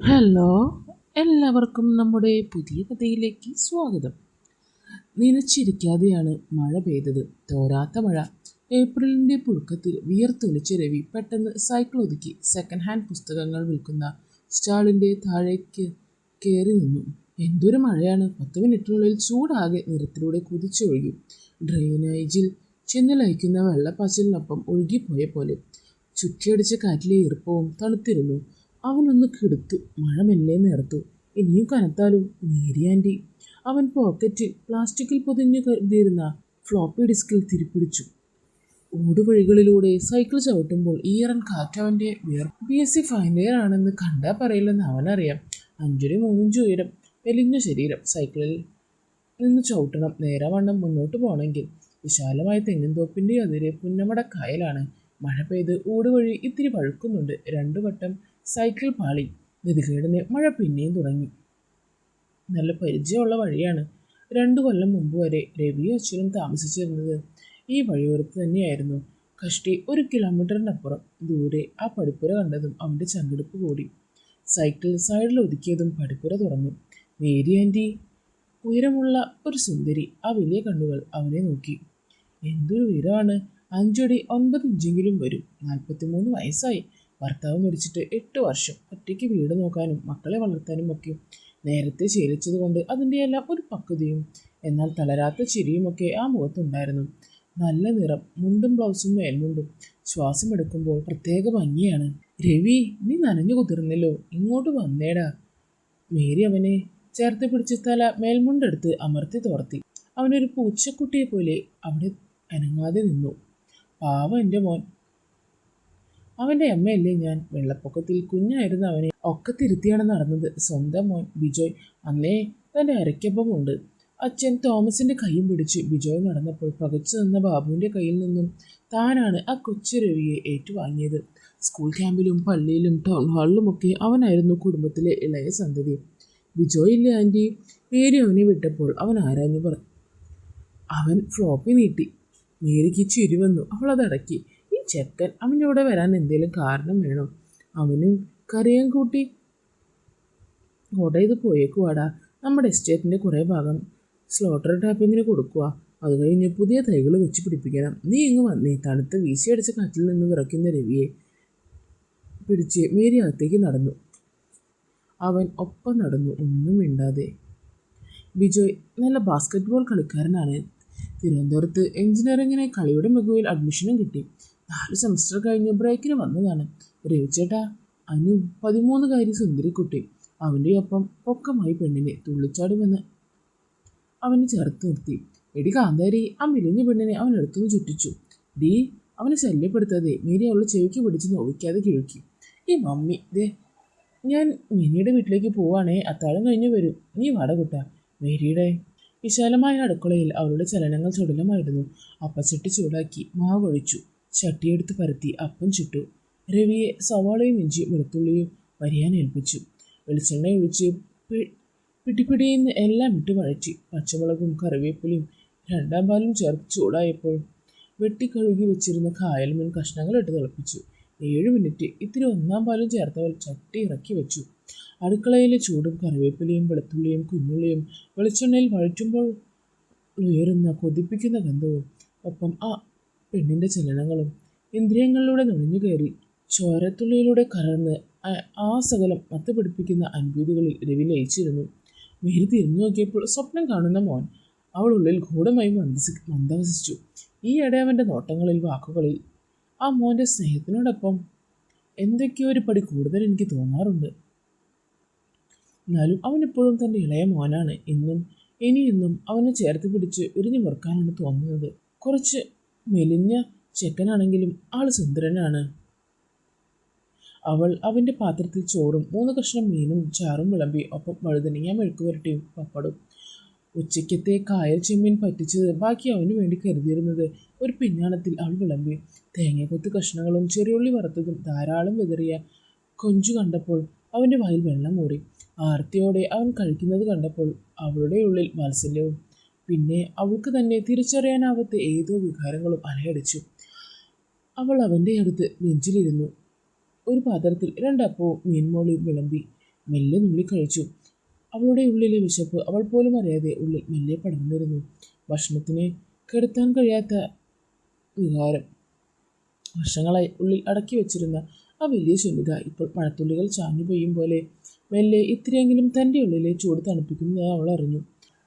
Hello, എല്ലാവർക്കും നമ്മുടെ പുതിയ കഥയിലേക്ക് സ്വാഗതം. നനച്ചിരിക്കാതെയാണ് മഴ പെയ്തത്. തോരാത്ത മഴ. ഏപ്രിലിൻ്റെ പുഴുക്കത്തിൽ വിയർത്തൊലിച്ച രവി പെട്ടെന്ന് സൈക്കിൾ ഒതുക്കി സെക്കൻഡ് ഹാൻഡ് പുസ്തകങ്ങൾ വിൽക്കുന്ന സ്റ്റാളിൻ്റെ താഴേക്ക് കയറി നിന്നു. എന്തൊരു മഴയാണ്! 10 മിനിറ്റിനുള്ളിൽ ചൂടാകെ നിരത്തിലൂടെ കുതിച്ചൊഴുകി. ഡ്രെയിനേജിൽ ചെന്ന് ലയിക്കുന്ന വെള്ളപ്പാച്ചിലിനൊപ്പം ഒഴുകിപ്പോയ പോലെ. ചുറ്റിയടിച്ച കാറ്റിലെ ഈർപ്പവും തണുത്തിരുന്നു. അവനൊന്ന് കിടുത്തു. മഴ മെല്ലെ നേർത്തു. ഇനിയും കനത്താലോ? Mary anti. അവൻ പോക്കറ്റിൽ പ്ലാസ്റ്റിക്കിൽ പൊതിഞ്ഞു കരുതിയിരുന്ന ഫ്ലോപ്പി ഡിസ്കിൽ തിരിപ്പിടിച്ചു. ഊടുവഴികളിലൂടെ സൈക്കിൾ ചവിട്ടുമ്പോൾ ഈറൻ കാറ്റവൻ്റെ BSc ഫൈനൽ ഇയർ ആണെന്ന് കണ്ടാൽ പറയില്ലെന്ന് അവനറിയാം. 5 അടി 3 ഇഞ്ച് ഉയരം, മെലിഞ്ഞ ശരീരം. സൈക്കിളിൽ നിന്ന് ചവിട്ടണം. നേരവണ്ണം മുന്നോട്ട് പോകണമെങ്കിൽ. വിശാലമായ തെങ്ങിൻതോപ്പിൻ്റെ അതിരെ പുന്നമട കായലാണ്. മഴ പെയ്ത് ഊടുവഴി ഇത്തിരി പഴുക്കുന്നുണ്ട്. 2 വട്ടം സൈക്കിൾ പാളി. ഗതികേടിന് മഴ പിന്നെയും തുടങ്ങി. നല്ല പരിചയമുള്ള വഴിയാണ്. 2 കൊല്ലം മുമ്പ് വരെ രവിയും അച്ഛനും താമസിച്ചിരുന്നത് ഈ വഴിയോരത്ത് തന്നെയായിരുന്നു. കഷ്ടി 1 കിലോമീറ്ററിനപ്പുറം ദൂരെ ആ പടിപ്പുര കണ്ടതും അവൻ്റെ ചങ്കിടിപ്പ് കൂടി. സൈക്കിൾ സൈഡിൽ ഒതുക്കിയതും പടിപ്പുര തുറന്നു. Mary aunty. ഉയരമുള്ള ഒരു സുന്ദരി. ആ വലിയ കണ്ണുകൾ അവനെ നോക്കി. എന്തൊരു ഉയരമാണ്! 5 അടി 9 ഇഞ്ചെങ്കിലും വരും. 43 വയസ്സായി. ഭർത്താവ് മരിച്ചിട്ട് 8 വർഷം. ഒറ്റയ്ക്ക് വീട് നോക്കാനും മക്കളെ വളർത്താനും ഒക്കെ നേരത്തെ ശീലിച്ചതുകൊണ്ട് അതിൻ്റെയെല്ലാം ഒരു പക്വതയും എന്നാൽ തളരാത്ത ചിരിയുമൊക്കെ ആ മുഖത്തുണ്ടായിരുന്നു. നല്ല നിറം. മുണ്ടും ബ്ലൗസും മേൽമുണ്ടും. ശ്വാസമെടുക്കുമ്പോൾ പ്രത്യേക ഭംഗിയാണ്. രവി, നീ നനഞ്ഞു കുതിർന്നല്ലോ, ഇങ്ങോട്ട് വന്നേടാ. മേരി അവനെ ചേർത്ത് പിടിച്ച് തല മേൽമുണ്ടെടുത്ത് അമർത്തി തോർത്തി. അവനൊരു പൂച്ചക്കുട്ടിയെ പോലെ അവിടെ അനങ്ങാതെ നിന്നു. പാവം എൻ്റെ മോൻ. അവൻ്റെ അമ്മയല്ലേ ഞാൻ. വെള്ളപ്പൊക്കത്തിൽ കുഞ്ഞായിരുന്ന അവനെ ഒക്കത്തിരുത്തിയാണ് നടന്നത്. സ്വന്തം മോൻ ബിജോയ്. അന്നേ തൻ്റെ അരയ്ക്കൊപ്പമുണ്ട്. അച്ഛൻ തോമസിൻ്റെ കൈയും പിടിച്ച് ബിജോയ് നടന്നപ്പോൾ പകച്ചു നിന്ന ബാബുവിൻ്റെ കയ്യിൽ നിന്നും താനാണ് ആ കൊച്ചു രവിയെ ഏറ്റുവാങ്ങിയത്. സ്കൂൾ ക്യാമ്പിലും പള്ളിയിലും ടൗൺ ഹാളിലുമൊക്കെ അവനായിരുന്നു കുടുംബത്തിലെ ഇളയ സന്തതി. ബിജോയ് ഇല്ലേ ആൻറ്റി? മേരി അവനെ വിട്ടപ്പോൾ അവൻ ആരാഞ്ഞു പറഞ്ഞു. അവൻ ഫ്ലോപ്പി നീട്ടി. മേരിക്ക് ചിരി വന്നു. അവൾ അതടക്കി. ഈ ചെക്കൻ അവൻ്റെ കൂടെ വരാൻ എന്തേലും കാരണം വേണോ? അവനും കറിയാൻ കൂട്ടി കോട്ടയത് പോയേക്കുവാടാ. നമ്മുടെ എസ്റ്റേറ്റിൻ്റെ കുറേ ഭാഗം സ്ലോട്ടർ ടാപ്പിങ്ങിന് കൊടുക്കുക. അത് കഴിഞ്ഞ് പുതിയ തൈകൾ വെച്ച് പിടിപ്പിക്കണം. നീ ഇങ്ങ് വന്നേ. തണുത്ത വീശിയടിച്ച കാറ്റിൽ നിന്ന് വിറയ്ക്കുന്ന രവിയെ പിടിച്ച് മേരി അകത്തേക്ക് നടന്നു. അവൻ ഒപ്പം നടന്നു, ഒന്നും മിണ്ടാതെ. ബിജോയ് നല്ല ബാസ്കറ്റ്ബോൾ കളിക്കാരനാണ്. തിരുവനന്തപുരത്ത് എഞ്ചിനീയറിങ്ങിന് കളിയുടെ മികവിൽ അഡ്മിഷനും കിട്ടി. 4 സെമസ്റ്റർ കഴിഞ്ഞ് ബ്രേക്കിന് വന്നതാണ്. രവിച്ചേട്ടാ. അനു 13കാരി സുന്ദരിക്കുട്ടി. അവൻ്റെ ഒപ്പം പൊക്കമായി പെണ്ണിനെ തുള്ളിച്ചാടുമെന്ന് അവനെ ചേർത്ത് നിർത്തി. എടി കാന്താരി. ആ മെലിഞ്ഞ പെണ്ണിനെ അവൻ എടുത്തുനിന്ന് ചുറ്റിച്ചു. ഡീ, അവനെ ശല്യപ്പെടുത്താതെ. മേരി അവളുടെ ചെവിക്ക് പിടിച്ച് നോവിക്കാതെ കിഴുക്കി. ഈ മമ്മി ദേ, ഞാൻ മിനിയുടെ വീട്ടിലേക്ക് പോവാണേ. അത്താഴം കഴിഞ്ഞ് വരും. നീ വാടകുട്ട. മേരിയുടെ വിശാലമായ അടുക്കളയിൽ അവളുടെ ചലനങ്ങൾ ചുടലമായിരുന്നു. അപ്പച്ചട്ടി ചൂടാക്കി മാവൊഴിച്ചു. ചട്ടിയെടുത്ത് പരത്തി അപ്പം ചുട്ടു. രവിയെ സവാളയും ഇഞ്ചിയും വെളുത്തുള്ളിയും വരിയാൻ ഏൽപ്പിച്ചു. വെളിച്ചെണ്ണ ഒഴിച്ച് പിടിപിടിയെന്ന് എല്ലാം ഇട്ട് വഴറ്റി. പച്ചമുളകും കറിവേപ്പിലയും 2ാം പാലും ചേർത്ത് ചൂടായപ്പോൾ വെട്ടിക്കഴുകി വെച്ചിരുന്ന കായൽ മീൻ കഷ്ണങ്ങളിട്ട് തിളപ്പിച്ചു. 7 മിനിറ്റ്. ഇത്തിരി 1ാം പാലും ചേർത്തവൾ ചട്ടി ഇറക്കി വെച്ചു. അടുക്കളയിലെ ചൂടും കറിവേപ്പിലയും വെളുത്തുള്ളിയും കുഞ്ഞുള്ളിയും വെളിച്ചെണ്ണയിൽ വഴറ്റുമ്പോൾ ഉയരുന്ന കൊതിപ്പിക്കുന്ന ഗന്ധവും ഒപ്പം ആ പെണ്ണിൻ്റെ ചലനങ്ങളും ഇന്ദ്രിയങ്ങളിലൂടെ നുഴഞ്ഞു കയറി ചോരത്തുള്ളിയിലൂടെ കലർന്ന് ആ സകലം മത്ത് പിടിപ്പിക്കുന്ന അനുഭൂതികളിൽ രവി ലയിച്ചിരുന്നു. മേരി തിരിഞ്ഞു നോക്കിയപ്പോൾ സ്വപ്നം കാണുന്ന മോൻ. അവൾ ഉള്ളിൽ ഗൂഢമായി മന്ദവസിച്ചു. ഈയിടെ അവൻ്റെ നോട്ടങ്ങളിൽ വാക്കുകളിൽ ആ മോൻ്റെ സ്നേഹത്തിനോടൊപ്പം എന്തൊക്കെയോ ഒരു പടി കൂടുതൽ എനിക്ക് തോന്നാറുണ്ട്. എന്നാലും അവനെപ്പോഴും തൻ്റെ ഇളയ മോനാണ്. ഇനിയെന്നും അവനെ ചേർത്ത് പിടിച്ച് ഉരിഞ്ഞു മുറുക്കാനാണ് തോന്നുന്നത്. കുറച്ച് മെലിഞ്ഞ ചെക്കനാണെങ്കിലും ആള് സുന്ദരനാണ്. അവൾ അവൻ്റെ പാത്രത്തിൽ ചോറും 3 കഷ്ണം മീനും ചാറും വിളമ്പി. ഒപ്പം വഴുതനങ്ങ മെഴുക്കുവരട്ടിയും പപ്പടും. ഉച്ചയ്ക്കത്തെ കായൽ ചെമ്മീൻ പറ്റിച്ചത് ബാക്കി അവന് വേണ്ടി കരുതിയിരുന്നത് ഒരു പിഞ്ഞാണത്തിൽ അവൾ വിളമ്പി. തേങ്ങക്കൊത്ത് കഷ്ണങ്ങളും ചെറിയുള്ളി വറുത്തതും ധാരാളം വിതറിയ കൊഞ്ചു കണ്ടപ്പോൾ അവൻ്റെ വായിൽ വെള്ളം മൂറി. ആർത്തിയോടെ അവൻ കഴിക്കുന്നത് കണ്ടപ്പോൾ അവളുടെ ഉള്ളിൽ വാത്സല്യവും പിന്നെ അവൾക്ക് തന്നെ തിരിച്ചറിയാനാവാത്ത ഏതോ വികാരങ്ങളും അലയടിച്ചു. അവൾ അവൻ്റെ അടുത്ത് ബെഞ്ചിലിരുന്നു. ഒരു പാത്രത്തിൽ 2 അപ്പവും മീൻമോളിയും വിളമ്പി. മെല്ലെ നുള്ളി കഴിച്ചു. അവളുടെ ഉള്ളിലെ വിശപ്പ് അവൾ പോലും അറിയാതെ ഉള്ളിൽ മെല്ലെ പടർന്നിരുന്നു. ഭക്ഷണത്തിന് കെടുത്താൻ കഴിയാത്ത വികാരം. വർഷങ്ങളായി ഉള്ളിൽ അടക്കി വെച്ചിരുന്ന ആ വലിയ ശൂന്യത ഇപ്പോൾ മഴത്തുള്ളികൾ ചാഞ്ഞു പെയ്യും പോലെ മെല്ലെ ഇത്തിരിയെങ്കിലും തൻ്റെ ഉള്ളിലെ ചൂട് തണുപ്പിക്കുന്നത് അവൾ അറിഞ്ഞു.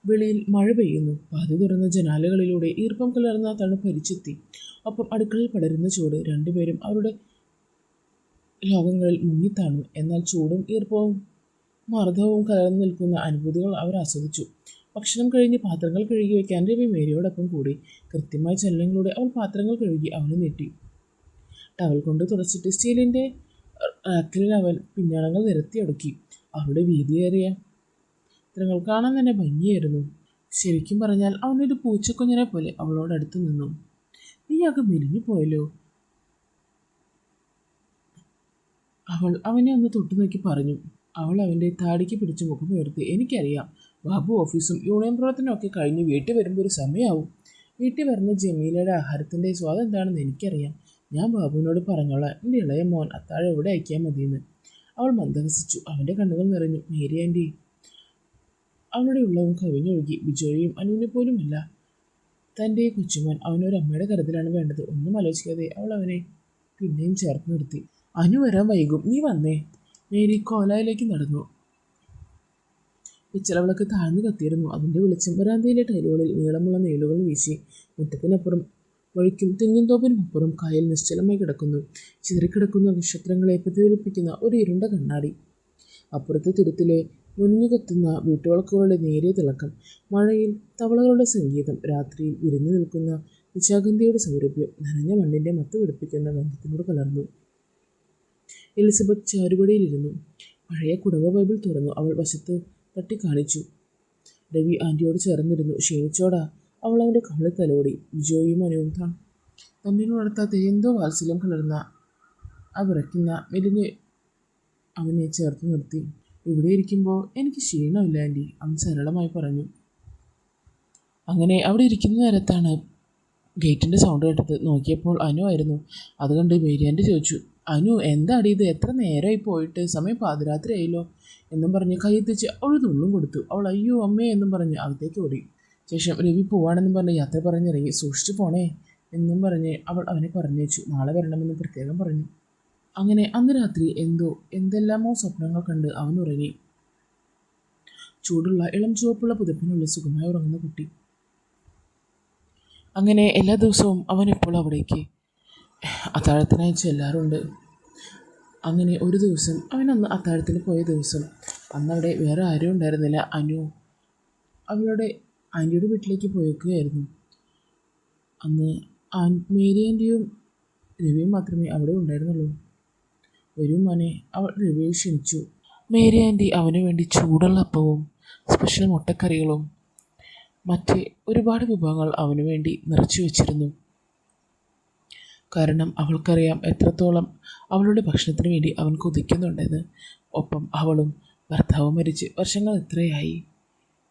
വെളിയിൽ മഴ പെയ്യുന്നു. പാതി തുറന്ന ജനാലകളിലൂടെ ഈർപ്പം കലർന്ന തണുപ്പ് പരിച്ചെത്തി. ഒപ്പം അടുക്കളയിൽ പടരുന്ന ചൂട്. രണ്ടുപേരും അവരുടെ ലോകങ്ങളിൽ മുങ്ങിത്താണു. എന്നാൽ ചൂടും ഈർപ്പവും മർദ്ദവും കലർന്നു നിൽക്കുന്ന അനുഭൂതികൾ അവർ ആസ്വദിച്ചു. ഭക്ഷണം കഴിഞ്ഞ് പാത്രങ്ങൾ കഴുകി വയ്ക്കാൻ രവി മേരിയോടൊപ്പം കൂടി. കൃത്യമായ ചലനങ്ങളിലൂടെ അവൾ പാത്രങ്ങൾ കഴുകി അവന് നീട്ടി. ടവൽ കൊണ്ട് തുടച്ചിട്ട് സ്റ്റീലിൻ്റെ റാക്കിൽ അവൻ പിഞ്ഞാണങ്ങൾ നിരത്തിയൊടുക്കി. അവളുടെ വീതിയേറിയ ചിത്രങ്ങൾ കാണാൻ തന്നെ ഭംഗിയായിരുന്നു. ശരിക്കും പറഞ്ഞാൽ അവനൊരു പൂച്ചക്കുഞ്ഞിനെ പോലെ അവളോടടുത്ത് നിന്നു. നീയാകെ മെലിഞ്ഞു പോയല്ലോ, അവൾ അവനെ ഒന്ന് തൊട്ടു നോക്കി പറഞ്ഞു. അവൾ അവൻ്റെ താടിക്ക് പിടിച്ച് മുഖം ഉയർത്തി. എനിക്കറിയാം, ബാബു ഓഫീസും യൂണിയൻ പ്രവർത്തനവും ഒക്കെ കഴിഞ്ഞ് വീട്ടിൽ വരുമ്പോൾ ഒരു സമയമാവും. വീട്ടിൽ വരുന്ന ജമീലയുടെ ആഹാരത്തിൻ്റെ സ്വാദം എന്താണെന്ന് എനിക്കറിയാം. ഞാൻ ബാബുവിനോട് പറഞ്ഞോളാം, എൻ്റെ ഇളയ മോൻ അത്താഴം എവിടെ അയക്കാൻ മതിയെന്ന്. അവൾ മന്ദഹസിച്ചു. അവൻ്റെ കണ്ണുകൾ നിറഞ്ഞു. Mary aunty. അവളുടെ ഉള്ളവും കവിഞ്ഞൊഴുകി. ബിജോയും അനുവിനെ പോലുമല്ല, തൻ്റെ കൊച്ചുമോൻ. അവനൊരു അമ്മയുടെ കരുതലാണ് വേണ്ടത്. ഒന്നും ആലോചിക്കാതെ അവൾ അവനെ പിന്നെയും ചേർത്ത് നിർത്തി. അനു വരാൻ വൈകും, നീ വന്നേ. മേരി കോലായിലേക്ക് നടന്നു. പിച്ചളവിളക്ക് താഴ്ന്നു കത്തിയിരുന്നു. അതിൻ്റെ വെളിച്ചം വരാന്തയിലെ ടൈലുകളിൽ നീളമുള്ള നീളുകൾ വീശി. മുറ്റത്തിനപ്പുറം വഴിക്കും തെങ്ങിൻ തോപ്പിനുമപ്പുറം കായൽ നിശ്ചലമായി കിടക്കുന്നു. ചിതറിക്കിടക്കുന്ന നക്ഷത്രങ്ങളെ പ്രതിഫലിപ്പിക്കുന്ന ഒരു ഇരുണ്ട കണ്ണാടി. അപ്പുറത്തെ തുരുത്തിലെ മുനിഞ്ഞു കത്തുന്ന വീട്ടുവിളക്കുകളുടെ നേരിയ തിളക്കം. മഴയിൽ തവളകളുടെ സംഗീതം. രാത്രിയിൽ വിരിഞ്ഞു നിൽക്കുന്ന നിശാഗന്ധിയുടെ സൗരഭ്യം നനഞ്ഞ മണ്ണിൻ്റെ മത്ത് പിടിപ്പിക്കുന്ന ഗന്ധത്തിനോട് കലർന്നു. എലിസബത്ത് ചാരുപടിയിലിരുന്നു. പഴയ കുടവ ബൈബിൾ തുറന്നു. അവൾ വശത്ത് തട്ടി കാണിച്ചു. രവി ആൻറ്റിയോട് ചേർന്നിരുന്നു. ക്ഷീണിച്ചോടാ. അവൾ അവൻ്റെ കവിളിൽ തലോടി. ബിജോയും അനുവും തന്നിനുണർത്താത്ത എന്തോ വാത്സല്യം കലർന്ന ആ വിറയ്ക്കുന്ന മെലിഞ്ഞ് അവനെ ചേർത്ത് നിർത്തി. ഇവിടെ ഇരിക്കുമ്പോൾ എനിക്ക് ക്ഷീണമില്ല ആൻറ്റി, അവൻ സരളമായി പറഞ്ഞു. അങ്ങനെ അവിടെ ഇരിക്കുന്ന നേരത്താണ് ഗേറ്റിൻ്റെ സൗണ്ട് കേട്ടത്. നോക്കിയപ്പോൾ അനു ആയിരുന്നു. അത് കണ്ട് മേരി ആൻറ്റി ചോദിച്ചു, അനു എന്താടി ഇത്, എത്ര നേരമായി പോയിട്ട്, സമയം പാതിരാത്രി ആയല്ലോ എന്നും പറഞ്ഞ് കൈയെത്തിച്ച് അവൾ നുള്ളും കൊടുത്തു. അവൾ അയ്യോ അമ്മേ എന്നും പറഞ്ഞ് അകത്തേക്ക് ഓടി. ശേഷം രവി പോവാണെന്നും പറഞ്ഞ് യാത്ര പറഞ്ഞിറങ്ങി. സൂക്ഷിച്ചു പോണേ എന്നും പറഞ്ഞ് അവൾ അവനെ പറഞ്ഞേച്ചു. നാളെ വരണമെന്ന് പ്രത്യേകം പറഞ്ഞു. അങ്ങനെ അന്ന് രാത്രി എന്തെല്ലാമോ സ്വപ്നങ്ങൾ കണ്ട് അവൻ ഉറങ്ങി. ചൂടുള്ള ഇളം ചുവപ്പുള്ള പുതപ്പിനുള്ളിൽ സുഖമായി ഉറങ്ങുന്ന കുട്ടി. അങ്ങനെ എല്ലാ ദിവസവും അവൻ എപ്പോൾ അവിടേക്ക് അത്താഴത്തിനായി ചെല്ലാറുണ്ട്. അങ്ങനെ ഒരു ദിവസം അവനന്ന് അത്താഴത്തിന് പോയ ദിവസം, അന്നവിടെ വേറെ ആരും ഉണ്ടായിരുന്നില്ല. അനു അവളുടെ ആൻറ്റിയുടെ വീട്ടിലേക്ക് പോയേക്കുകയായിരുന്നു. അന്ന് മേരി ആൻറ്റിയും രവിയും മാത്രമേ അവിടെ ഉണ്ടായിരുന്നുള്ളൂ. വരൂ മോനെ, അവൾ രവിയെ ക്ഷണിച്ചു. മേരി ആൻറ്റി അവന് വേണ്ടി ചൂടുള്ള അപ്പവും സ്പെഷ്യൽ മുട്ടക്കറികളും മറ്റ് ഒരുപാട് വിഭവങ്ങൾ അവന് വേണ്ടി നിറച്ചു വെച്ചിരുന്നു. കാരണം അവൾക്കറിയാം എത്രത്തോളം അവളുടെ ഭക്ഷണത്തിന് വേണ്ടി അവൻ കൊതിക്കുന്നുണ്ടെന്ന്. ഒപ്പം അവളും ഭർത്താവും മരിച്ച് വർഷങ്ങൾ എത്രയായി.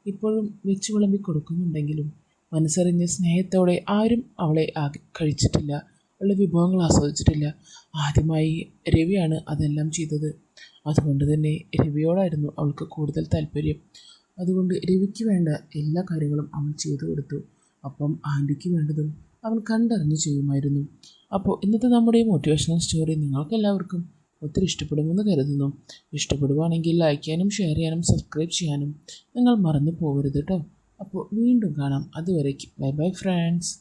ഇപ്പോഴും വെച്ച് വിളമ്പി കൊടുക്കുന്നുണ്ടെങ്കിലും മനസ്സറിഞ്ഞ് സ്നേഹത്തോടെ ആരും അവളെ കഴിച്ചിട്ടില്ല, അവളുടെ വിഭവങ്ങൾ ആസ്വദിച്ചിട്ടില്ല. ആദ്യമായി രവിയാണ് അതെല്ലാം ചെയ്തത്. അതുകൊണ്ട് തന്നെ രവിയോടായിരുന്നു അവൾക്ക് കൂടുതൽ താല്പര്യം. അതുകൊണ്ട് രവിക്ക് വേണ്ട എല്ലാ കാര്യങ്ങളും അവൻ ചെയ്തു കൊടുത്തു. അപ്പം ആൻറ്റിക്ക് വേണ്ടതും അവൻ കണ്ടറിഞ്ഞ് ചെയ്യുമായിരുന്നു. അപ്പോൾ ഇന്നത്തെ നമ്മുടെ മോട്ടിവേഷണൽ സ്റ്റോറി നിങ്ങൾക്കെല്ലാവർക്കും ഒത്തിരി ഇഷ്ടപ്പെടുമെന്ന് കരുതുന്നു. ഇഷ്ടപ്പെടുവാണെങ്കിൽ ലൈക്ക് ചെയ്യാനും ഷെയർ ചെയ്യാനും സബ്സ്ക്രൈബ് ചെയ്യാനും നിങ്ങൾ മറന്നു പോകരുത് കേട്ടോ. അപ്പോൾ വീണ്ടും കാണാം. അതുവരേക്കും ബൈ ബൈ ഫ്രണ്ട്സ്.